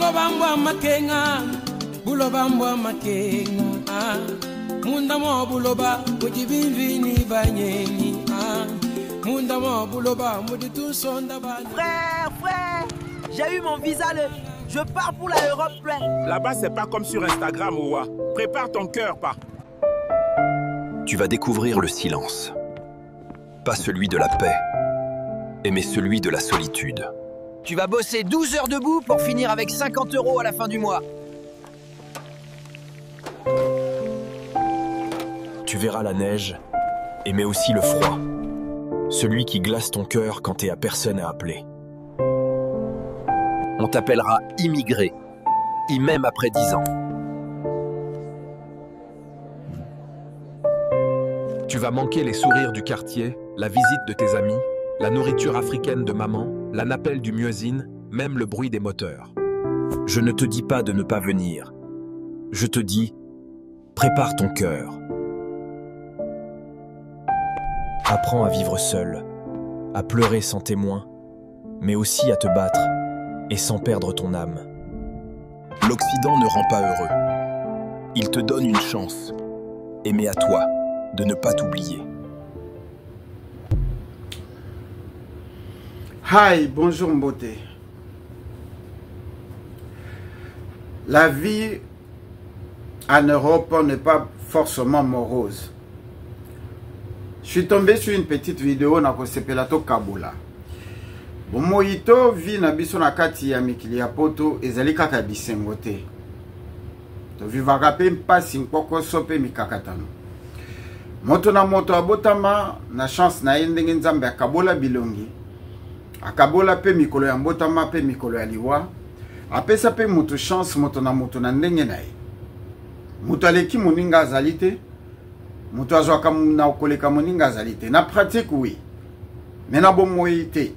Bulobambwa makenga, bulobambwa makenga. Mundamo buloba, mujibinvini banyeni. Mundamo buloba, muditu sonda banyeni. Frère, j'ai eu mon visa, je pars pour l'Europe. Là-bas, c'est pas comme sur Instagram, Oua. Prépare ton cœur, pas. Tu vas découvrir le silence. Pas celui de la paix, mais celui de la solitude. Tu vas bosser 12 heures debout pour finir avec 50 € à la fin du mois. Tu verras la neige, mais aussi le froid. Celui qui glace ton cœur quand t'es à personne à appeler. On t'appellera immigré, même après 10 ans. Tu vas manquer les sourires du quartier, la visite de tes amis, la nourriture africaine de maman, la napelle du muezzin, même le bruit des moteurs. Je ne te dis pas de ne pas venir. Je te dis, prépare ton cœur. Apprends à vivre seul, à pleurer sans témoin, mais aussi à te battre et sans perdre ton âme. L'Occident ne rend pas heureux. Il te donne une chance. Mais à toi de ne pas t'oublier. Hi, bonjour Mbote. La vie en Europe n'est pas forcément morose. Je suis tombé sur une petite vidéo na kosepelato Kabola. Bomoito vi na biso na kati ya mikili ya poto ezali kaka bisengo te. To vivaka pe mpasi nkoko sope mikakatano. Moto na moto abotama na chance na ndenge nzambe akabola bilongi. Akabola pe mikolo ya mbotama pe mikolo ya liwa. Apesa pe moto chance moto na ndenge na ye. Moto aleki moninga azali te. Moto azwaka na okoleka moninga azali te. Na pratique oui. Mais na bomoi te.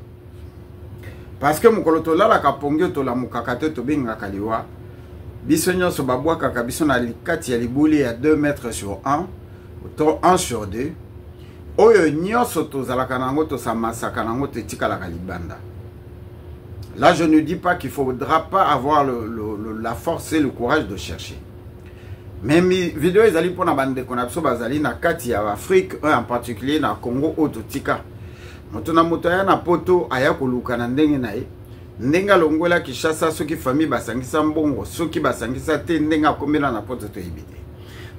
Parce que mokolo tolalaka pongi tola mukakate tobengaka liwa. Biso nyonso babwaka biso na likati ya libuli ya 2 mètres sur 1. 1 sur 2. Oyo nyonso tozalaka nango tosamasaka nango tetikalaka libanda. Là, je ne dis pas qu'il ne faudra pas avoir la force et le courage de chercher. Mais mes vidéos ezali pona bande konapso bazali na kati ya Afrique, en particulier na Congo ototika. Moto na moto ya na poto aya koluka na ndenge na ye. Ndenga longola Kishasa soki famille basangisa mbongo, soki basangisa te ndenga komela na poto to ibite.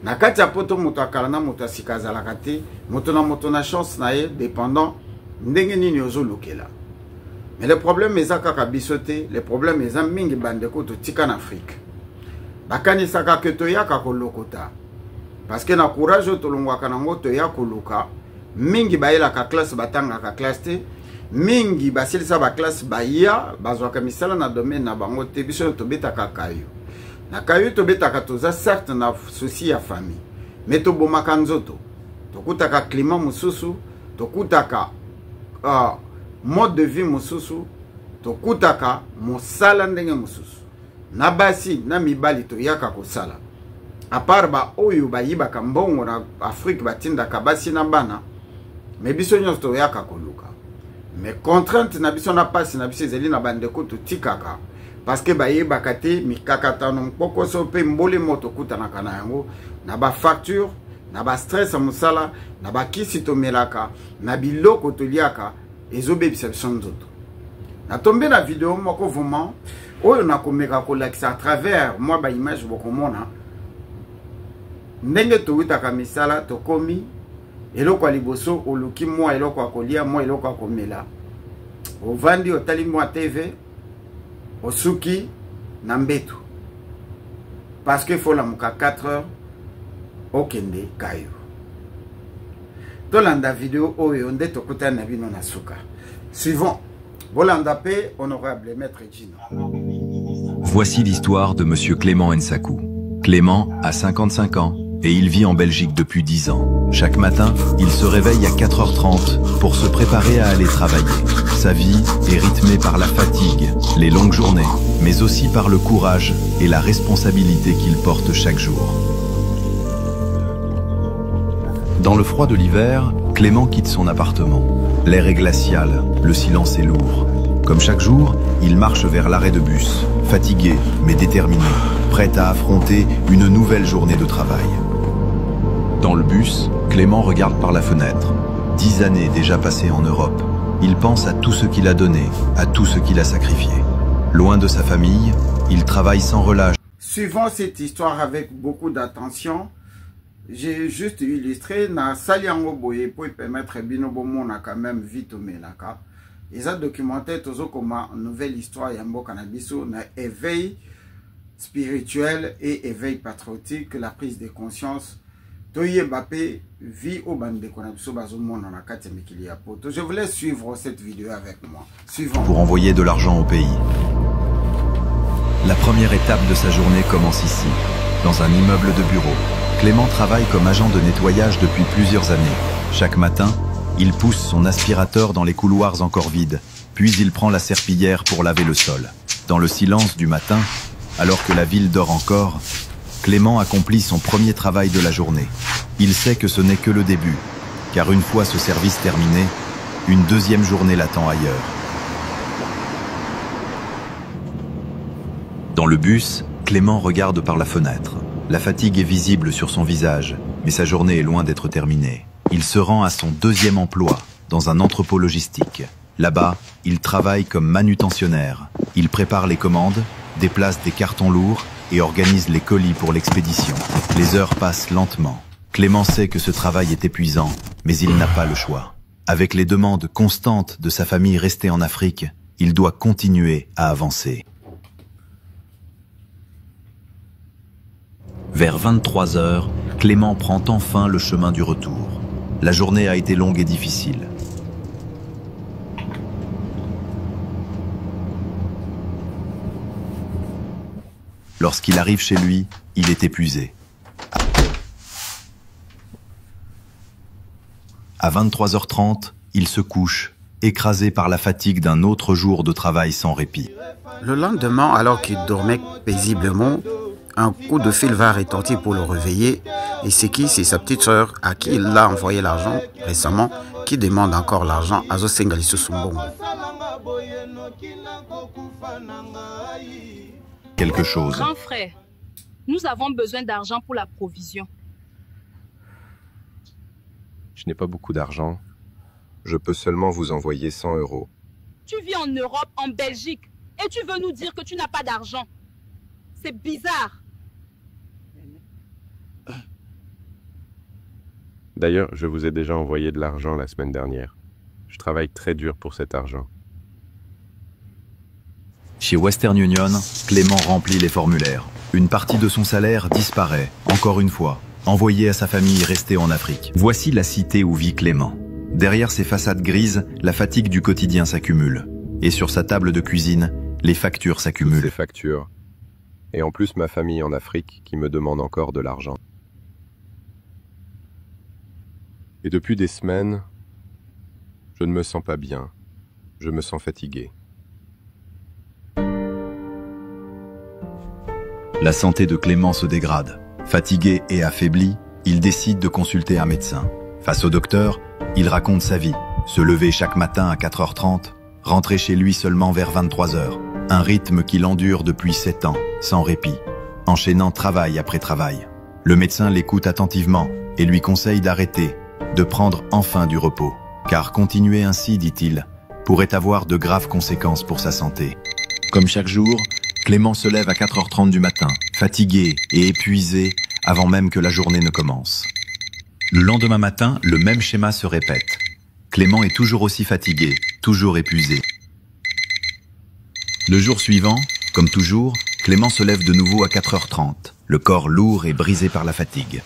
Na kati ya poto moto akala na moto asikazalaka te, moto na chance na ye dépendant ndenge nini ozolukela. Mais le problème est kaka bisote, le problème est mingi bandeko to tika na Afrique. Bakani saka ke to yaka kolokota. Parce que na courage to longwaka nango to ya koluka, mingi baela ka classe batanga ka classe te, mingi basilisa ba classe baya, bazwaka misala na domaine na bango te biso to betaka kayo. Na kayo to betaka toza certes na souci ya famille. Mais to bomaka nzoto. To kutaka climat mususu, to kutaka mode de vie mususu, to kutaka mosala ndenge mususu. Na basi na mibali to yaka kosala. A part ba oyo bayibaka mbongo na Afrique batindaka basi na bana, mais biso nyonso to yaka koluka. Mais contrainte na biso na pasi na biso ezali na bandeko to tikaka. Parce que bayebaka te mikakatano mpoko so pe mbole moto kutanaka na yango na ba facture, na ba stress musala, na ba kisi to melaka, na biloko to liaka ezobebisa biso nzoto. Na tombe na vidéo moko vraiment oyo na komeka kolakisa à travers moi ba image bokomona ndenge to witaka misala to komi eloko liboso oluki moi eloko akolia moi eloko akomela ovandi otali moi TV osuki na mbetu parce que faut la muka 4 heures okende kayo tolanda vidéo oyo nde tokutana na bino na suka suivant Bolanda P, honorable maître Gino. Voici l'histoire de monsieur Clément Nsakou. Clément a 55 ans et il vit en Belgique depuis 10 ans. Chaque matin, il se réveille à 4h30 pour se préparer à aller travailler. Sa vie est rythmée par la fatigue, les longues journées, mais aussi par le courage et la responsabilité qu'il porte chaque jour. Dans le froid de l'hiver, Clément quitte son appartement. L'air est glacial, le silence est lourd. Comme chaque jour, il marche vers l'arrêt de bus, fatigué mais déterminé, prêt à affronter une nouvelle journée de travail. Dans le bus, Clément regarde par la fenêtre. 10 années déjà passées en Europe. Il pense à tout ce qu'il a donné, à tout ce qu'il a sacrifié. Loin de sa famille, il travaille sans relâche. Suivons cette histoire avec beaucoup d'attention. J'ai juste illustré na saliango boye pour permettre binobo mona quand même vite menaka. Et ça documentaire tozo comme nouvelle histoire yambo cannabiso na éveil spirituel et éveil patriotique, la prise de conscience. Je voulais suivre cette vidéo avec moi. Suivons. Pour envoyer de l'argent au pays. La première étape de sa journée commence ici, dans un immeuble de bureau. Clément travaille comme agent de nettoyage depuis plusieurs années. Chaque matin, il pousse son aspirateur dans les couloirs encore vides, puis il prend la serpillière pour laver le sol. Dans le silence du matin, alors que la ville dort encore, Clément accomplit son premier travail de la journée. Il sait que ce n'est que le début, car une fois ce service terminé, une deuxième journée l'attend ailleurs. Dans le bus, Clément regarde par la fenêtre. La fatigue est visible sur son visage, mais sa journée est loin d'être terminée. Il se rend à son deuxième emploi, dans un entrepôt logistique. Là-bas, il travaille comme manutentionnaire. Il prépare les commandes, déplace des cartons lourds et organise les colis pour l'expédition. Les heures passent lentement. Clément sait que ce travail est épuisant, mais il n'a pas le choix. Avec les demandes constantes de sa famille restée en Afrique, il doit continuer à avancer. Vers 23 h, Clément prend enfin le chemin du retour. La journée a été longue et difficile. Lorsqu'il arrive chez lui, il est épuisé. À 23 h 30, il se couche, écrasé par la fatigue d'un autre jour de travail sans répit. Le lendemain, alors qu'il dormait paisiblement, un coup de fil va retentir pour le réveiller. Et c'est qui? C'est sa petite sœur à qui il a envoyé l'argent récemment, qui demande encore l'argent à Zosengaliso Sumbongo. Quelque chose. Grand frère, nous avons besoin d'argent pour la provision. Je n'ai pas beaucoup d'argent. Je peux seulement vous envoyer 100 €. Tu vis en Europe, en Belgique, et tu veux nous dire que tu n'as pas d'argent. C'est bizarre. D'ailleurs, je vous ai déjà envoyé de l'argent la semaine dernière. Je travaille très dur pour cet argent. Chez Western Union, Clément remplit les formulaires. Une partie de son salaire disparaît, encore une fois, envoyé à sa famille restée en Afrique. Voici la cité où vit Clément. Derrière ses façades grises, la fatigue du quotidien s'accumule. Et sur sa table de cuisine, les factures s'accumulent. Ces factures. Et en plus ma famille en Afrique qui me demande encore de l'argent. Et depuis des semaines, je ne me sens pas bien. Je me sens fatigué. La santé de Clément se dégrade. Fatigué et affaibli, il décide de consulter un médecin. Face au docteur, il raconte sa vie. Se lever chaque matin à 4 h 30, rentrer chez lui seulement vers 23 h. Un rythme qu'il endure depuis 7 ans, sans répit, enchaînant travail après travail. Le médecin l'écoute attentivement et lui conseille d'arrêter, de prendre enfin du repos. Car continuer ainsi, dit-il, pourrait avoir de graves conséquences pour sa santé. Comme chaque jour, Clément se lève à 4 h 30 du matin, fatigué et épuisé avant même que la journée ne commence. Le lendemain matin, le même schéma se répète. Clément est toujours aussi fatigué, toujours épuisé. Le jour suivant, comme toujours, Clément se lève de nouveau à 4 h 30, le corps lourd et brisé par la fatigue.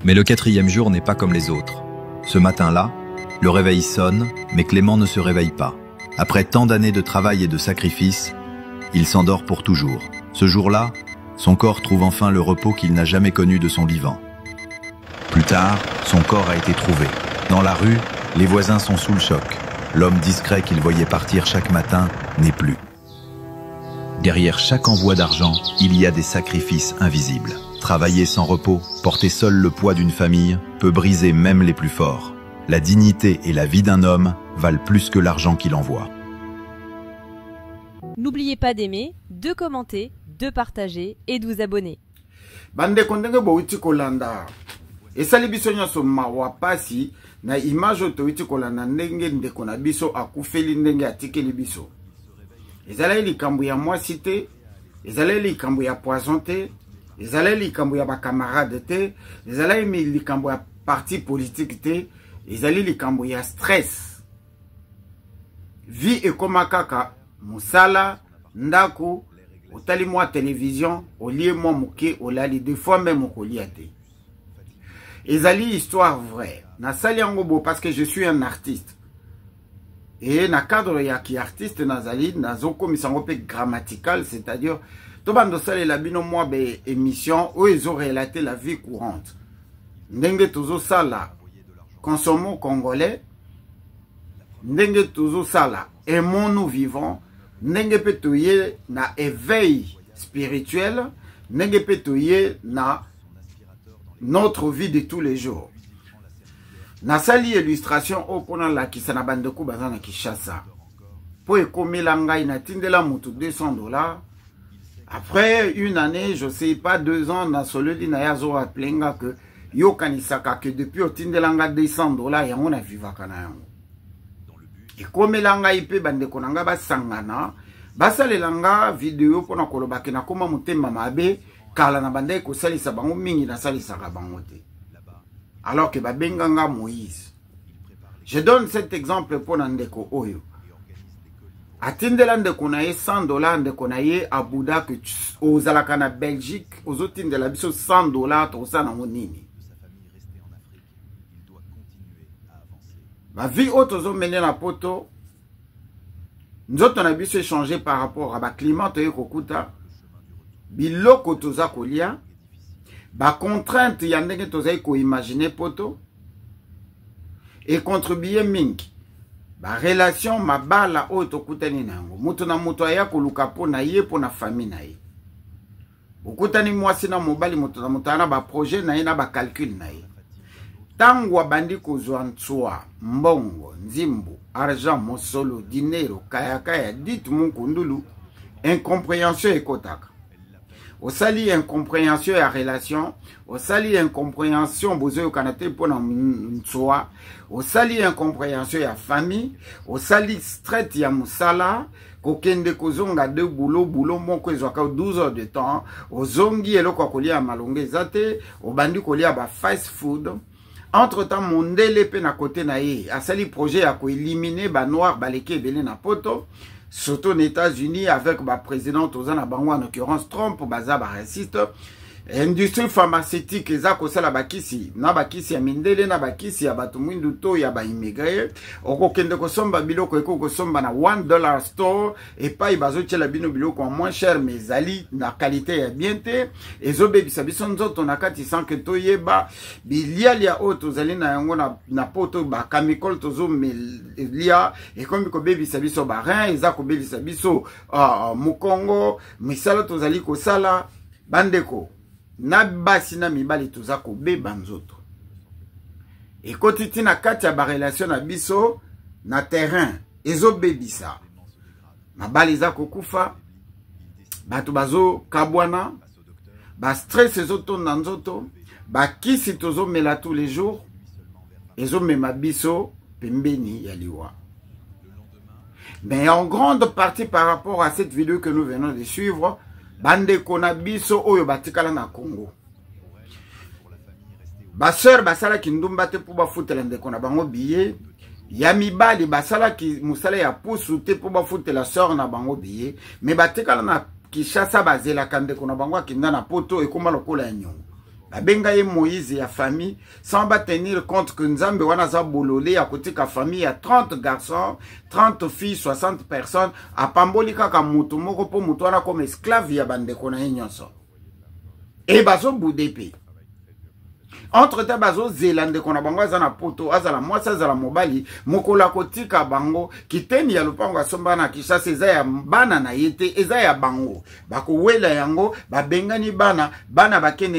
Mais le 4e jour n'est pas comme les autres. Ce matin-là, le réveil sonne, mais Clément ne se réveille pas. Après tant d'années de travail et de sacrifices, il s'endort pour toujours. Ce jour-là, son corps trouve enfin le repos qu'il n'a jamais connu de son vivant. Plus tard, son corps a été trouvé. Dans la rue, les voisins sont sous le choc. L'homme discret qu'il voyait partir chaque matin n'est plus. Derrière chaque envoi d'argent, il y a des sacrifices invisibles. Travailler sans repos, porter seul le poids d'une famille, peut briser même les plus forts. la dignité et la vie d'un homme valent plus que l'argent qu'il envoie. N'oubliez pas d'aimer, de commenter, de partager et de vous abonner. Bande kondenge bouti kolanda. Esali biso nyoso mawa pasi na image otoiti kolanda ndenge ndeko na biso akufeli ndenge atikeli biso. Ezala likambo ya mwasi te, ezala likambo ya poison te, ezala likambo ya bakamarade te, ezala likambo ya parti politique te, ezali likambo ya stress. Vie ekoma kaka musala ndako otali mwa télévision olie mwa muke olali des fois même okolia te. Ezali histoire vraie. Na sali yango bo parce que je suis un artiste. Et na cadre ya ki artiste nazali nazoko misango pe grammatical, c'est-à-dire to bando sali la bino mwa be émission où ils ont relaté la vie courante. Ndenge tozo sala consommons congolais. Ndenge tozo sala aimons nous vivons. Ndenge pe toye na éveil spirituel. Ndenge pe toye na notre vie de tous les jours. Na sali illustration au pona la kisana bandeku bazana kishasa. Po ekomela ngai na tindela mutu $200. Après une année, je sais pas 2 ans, na solodi na yazo aplenga que yo kanisaka que depuis o tindela nga $200 yango na vivaka na yango. Ekomela ngai pe bandeko nanga basangana, basalela nga video pona koloba ke na koma mutema mabe. Kala na bande ko salisa bango mingi na salisa ka bango te. Alors que babenganga Moïse. Je donne cet exemple pour ndeko oyo. Atindela ndeko na ye $100 ndeko na ye abuda que ozalaka na Belgique, ozotindela biso $100 to sana nini. Ma vie otozo mene na poto. Nzoto na biso échanger par rapport à ba climat to ekokuta. Biloko toza kolia ba contrainte ya ndenge toza ko imaginer poto et contribuer mingi ba relation mabala o tokutani nango mutu na mutu aya koluka po na ye po na famille na ye okutani mwasi na mobali mutu na mutu ana ba projet na ye na ba calcul na ye tango abandi kozwa ntsoa mbongo nzimbu argent mosolo dinero kaya dit mukundulu incompréhension ekotaka. Au sali incompréhension ya relation, au sali incompréhension bozo kanate pona ntsoa, au sali incompréhension ya famille, au sali stress ya musala, kokende kozonga de boulot moko ezwaka 12 heures de temps, ozongi eloko kolia malonge zate, obandi kolia ba fast food. Entre-temps mondele pe na côté na ye, asali projet ya ko éliminer ba noir baleke belé na poto. Surtout aux États-Unis avec le président Tozana Bango, en l'occurrence Trump, baza raciste. Industrie pharmaceutique, ezako sala bakisi, na bakisi ya mindele, na bakisi ya batu mwindu to ya ba immigré. Oko kende kosomba biloko eko kosomba na $1 store, et pa ibazo tchela bino biloko en moins cher, mais zali na qualité ya bien te. Ezo bebisa biso nzoto na kati sans que to yeba, bilia lia o tozali na yango na poto ba kamikol tozo melia, et comme ko bebisa biso ba rein, ezako bebisa biso mukongo, misala tozali ko sala, bandeko. Na basi na mibali tozako beba nzoto. Et kotiti na kati ya ba relation na biso na terrain ezo bebisa. Mabali za kokufa bato bazo kabwana ba stress ezo tonda nzoto ba kisi tozo mela tous les jours ezo mema biso pembeni ya liwa. Mais en grande partie par rapport à cette vidéo que nous venons de suivre, bande kona biso oyo batikala na Congo. Ba sœur basala ki ndumba te po ba futela ndeko na bango biye. Ya mibali basala ki musala ya pusu te po ba futela sœur na bango biye. Mais batikala na Kishasa bazela kandeko na bango kinda na poto ekoma lokola ya nyongo. Babenga ye Moïse ya famille sans ba tenir compte que Nzambe wana za bolole ya kotika famille ya 30 garçons, 30 filles, 60 personnes a pamboli kaka mutu moko po mutu wana comme esclave ya bandeko na nyonso. E bazo boudepe. Entre temps bazo zelande kona bango azana poto azala mwasa azala mobali mokola kotika bango kiteni ya lupango asomba na Kinshasa eza ya bana na yete eza ya bango bako wela yango babengani bana bakene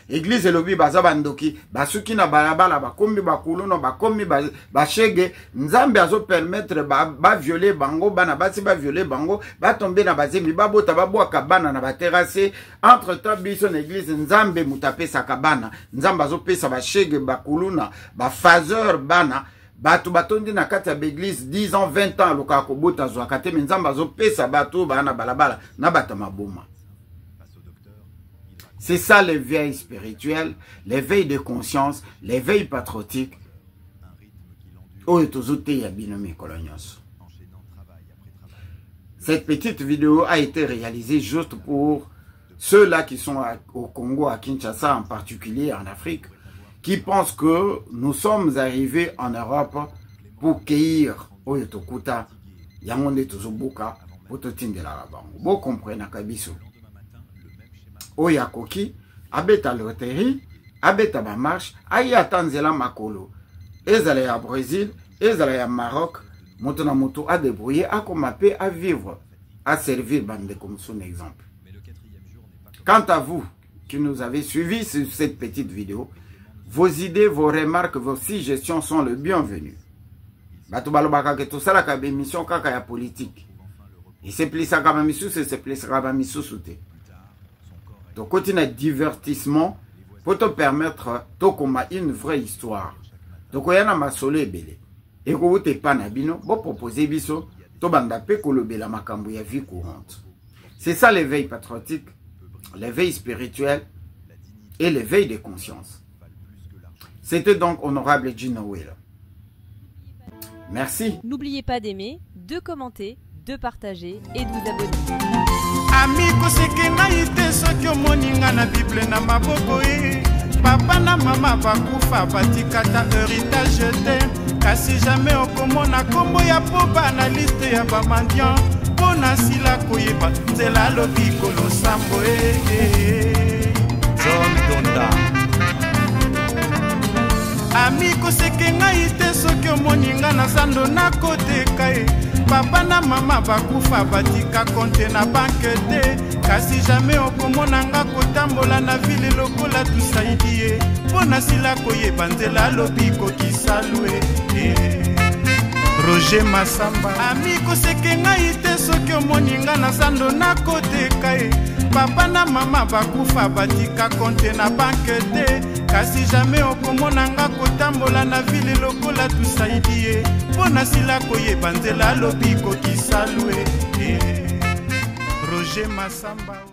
église elobi baza bandoki basuki na balabala bakombi bakuluno bakombi bashege nzambe azo permettre ba violer bango bana basi ba violer bango ba tomber na bazemi babota babwaka bana na baterrasse. Entre temps biso na église nzambe mutapesa kabana nzambe azopesa bashege bakuluna bafazeur bana batu batondi na kati ya l'église 10 ans 20 ans loka kobota zwaka te nzambe azopesa batu bana balabala na bata maboma. C'est ça l'éveil spirituel, l'éveil de conscience, l'éveil patriotique. Cette petite vidéo a été réalisée juste pour ceux-là qui sont au Congo, à Kinshasa en particulier, en Afrique, qui pensent que nous sommes arrivés en Europe pour cueillir Oyotokuta, Yamonde Tozobuka, Pototindela Bango. Vous comprenez, Kabiso. Oyakoki, Abeta Loterie, Abeta Bamarche, Aya Tanzela Makolo, Ezale à Brésil, Ezale à Maroc, Motona Moto à débrouiller, à commaper, à vivre, à servir Bande comme son exemple. Quant à vous qui nous avez suivis sur cette petite vidéo, vos idées, vos remarques, vos suggestions sont le bienvenu. Batubalobaka que tout ça la mission kaka ya politique. Et c'est plus ça comme mission, c'est plus ça comme mission souté. Donc continuer divertissement pour te permettre de combattre une vraie histoire. Donc il y a ma solé belé. Et que vous te pas nabino, vous proposez biso, to banda pe kolobela makambo ya vie courante. C'est ça l'éveil patriotique, l'éveil spirituel et l'éveil des consciences. C'était donc Honorable Gino Wela. Merci. N'oubliez pas d'aimer, de commenter, de partager et de vous abonner. Amigo sekena ite sokyo moninga na Bible na maboko e. Papa na mama bakufa batikata héritage te. Kasi jamais okomona kombo ya poba na liste ya bamandian. Pona sila koyeba nzela lobi kolo sambo e. John Donda. Amigo sekena ite sokyo moninga na sando na kote kai. Papa na mama bakufa batika konte na banque te. Kasi jamais okomona nga kotambola na ville lokola tusaidie. Pona sila koyeba nzela lobi kokisalwe. Roger Masamba. Amigo sekenga ite soki omoninga na sando na kote kai. Papa na mama bakufa batika konte na banque te. Kasi jamais okomona nga kotambola na ville lokola tusaidie. Pona sila koyeba nzela lobi kokisalwe. Roger Masamba.